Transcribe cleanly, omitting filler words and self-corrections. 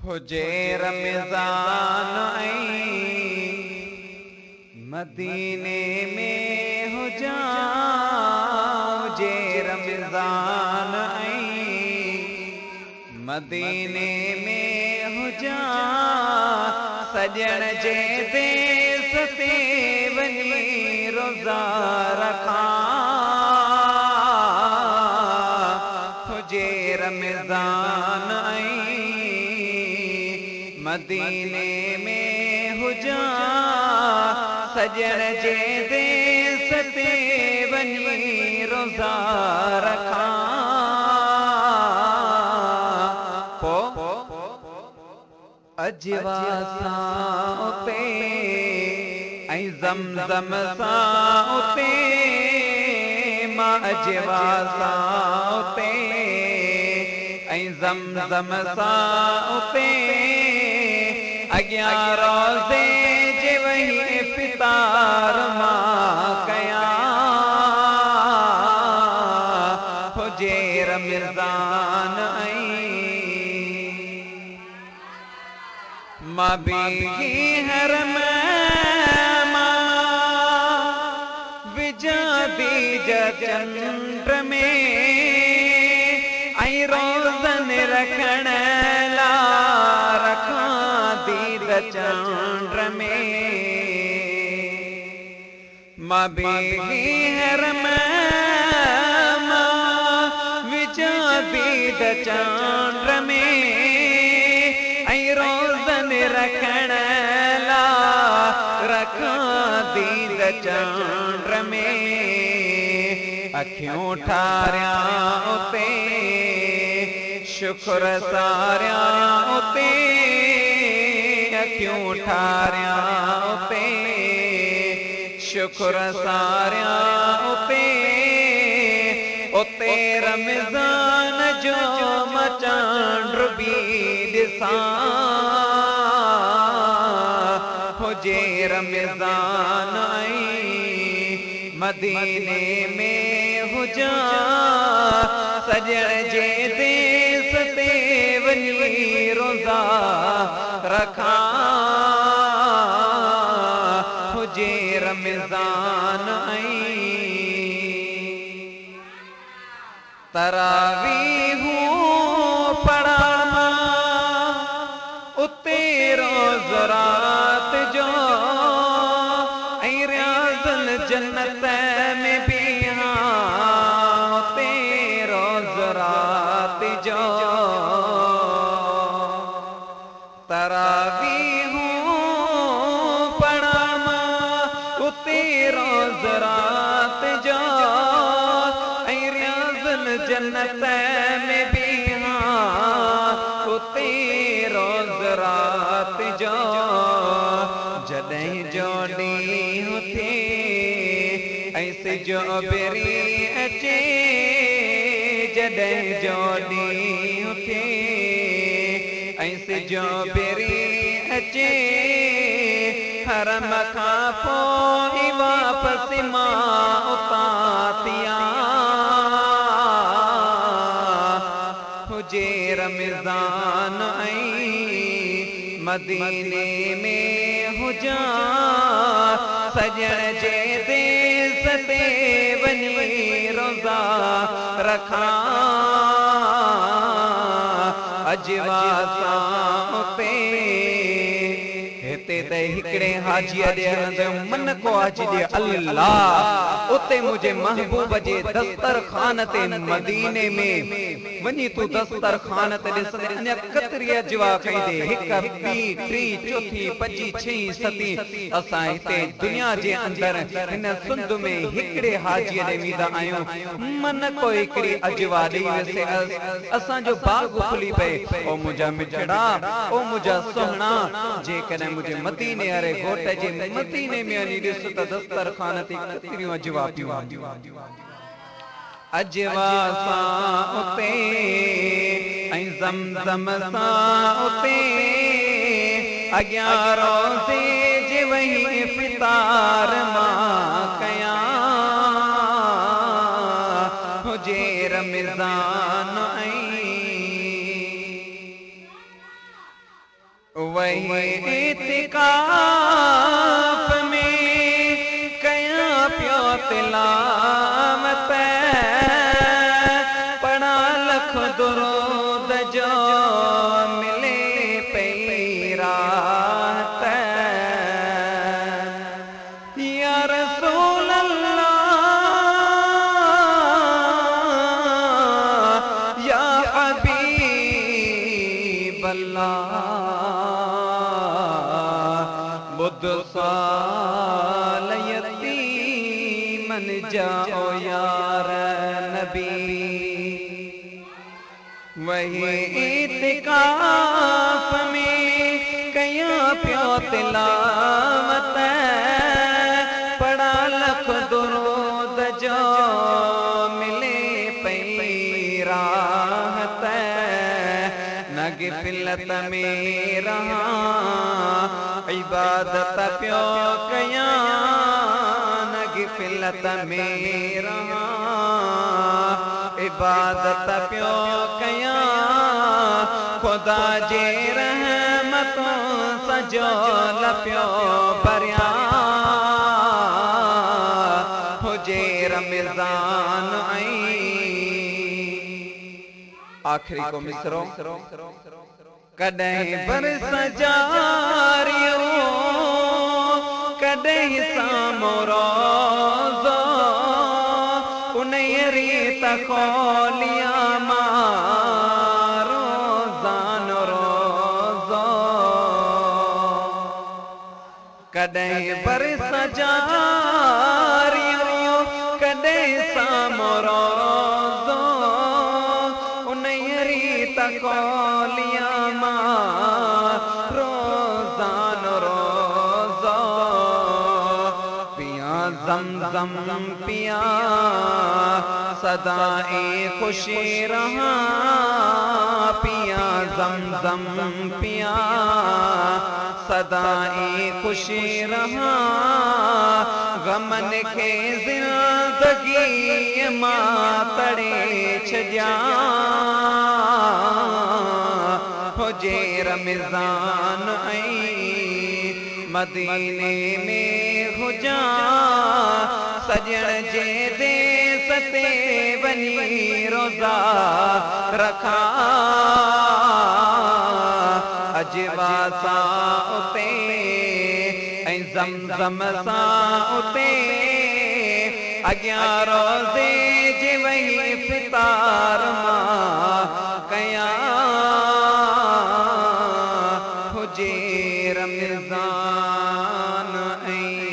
हुजे रमज़ान ऐं मदीने में हुजा, हुजे रमज़ान ऐं मदीने में हुजा, सजण जे देस ते वञी रोज़ा रखां, हुजे रमज़ान ऐं मदीने में हुजा, सजण जे देस ते वञी रोज़ा रखां। अजवा सां उते ऐं ज़मज़म सां उते, मां अजवा सां उते ऐं ज़मज़म सां उते, अॻियां रोज़े जे वही इफ़्तार मां कयां, हुजे रमज़ान ऐं मां बीही हरम मां विझां बीज चंड में, ऐं रोज़न रखण ला रखां दीद चंड में, मां बीही हरम मां विझां बीज चंड में, ऐं रोज़न रखण ला रखां दीद चंड में, अखियूं ठारियां उते शुक्र सारियां उते, अखियूं ठारियां उते शुक्र सारियां उते, उते रमज़ान जो मां चांड बि ॾिसां, हुजे रमज़ान ऐं मदीने में हुजा, सजण जे देस ते वञी रोज़ा रखां, हुजे रमज़ान ऐं तरावीहूं पढ़ां मां उते रोज़ रात जो, ऐं रियाज़ुल जन्नत में बीहां उते रोज़ रात जो, तरावीहूं पढ़ां मां उते रोज़ रात जो, ऐं रियाज़ुल जन्नत में बीहां उते रोज़ रात जो, जॾहिं जो ॾींहुं थिए ऐं सिजो ॿेरी अचे, जॾहिं जो ॾींहुं थिए ऐं सिजो ॿेरी अचे, हरम खां पोइ वापसि मां उतां थियां, हुजे रमज़ान ऐं मदीने में हुजा, सजण जे देस ते वञी रोज़ा रखां, अजवा सां उते हिते त हिकिड़े हाजीअ ॾे मन को हाजी ॾे अल्लाह, उते मुंहिंजे महबूब जे दस्तरखान ते मदीने में वञी तूं दस्तरखान ते ॾिस, अञा केतिरी अजवा कई हिक ॿी टी चौथी पंजी छहीं सतीं, असां हिते दुनिया जे अंदरि हिन सुंद में हिकिड़े हाजीअ ॾे वेंदा आहियूं, मन को हिकिड़ी अजवा ॾेई वसे, असांजो बाग़ खुली पए, ओ मुंहिंजा मिठड़ा ओ मुंहिंजा सुहिणा, जेकॾहिं मुंहिंजे मदीने वारे घोट जे मदीने में वञी ॾिस त दस्तरखान ते केतिरियूं अजवा पियूं आहिनि, अजवा सां उते ऐं ज़मज़म सां उते, अॻियां रोज़े जे वही इफ़्तार मां कयां, हुजे रमज़ान ऐं वही इतिकाफ में कया प्यो तिलावत पढ़ा लख दुरूद जो मिले पई राहत या रसूल अल्लाह या हबीब अल्लाह बुद्ध साल यतीमन जाओ यार नबी वही इतिकाफ में कया प्यो तिलावत पढ़ा लख दुरूद जो मिले पई राहत नग फिलत में रहा इबादत प्यो कया नग फिलत में रहा इबादत प्यो कया खुदा जे रहमतों सजो लप्यो परिया हुजे रमजान आई आखिरी को मिसरो कॾहिं बरस जारियो कॾहिं सामो रोज़ो उन्हीअ रीत खोलिया मां रोज़ान रोज़ो कॾहिं बरस जारियो कॾहिं सामो रोज़ो उन्हीअ रीत खोलिया रोज़ान रोज़ो पिया ज़मज़म पिया सदाई खुशी रहा पिया ज़मज़म पिया सदाई खुशी रहा गमन के ज़िंदगी मां तड़े छॾिया हुजे रमज़ान आई मदीने में हुजा सजण जे देस ते वनी रोज़ा रखा अजवा सां उते ऐं ज़मज़म सां उते अॻियां रोज़े जे वही फितार मां कया हुजे रमज़ान ऐं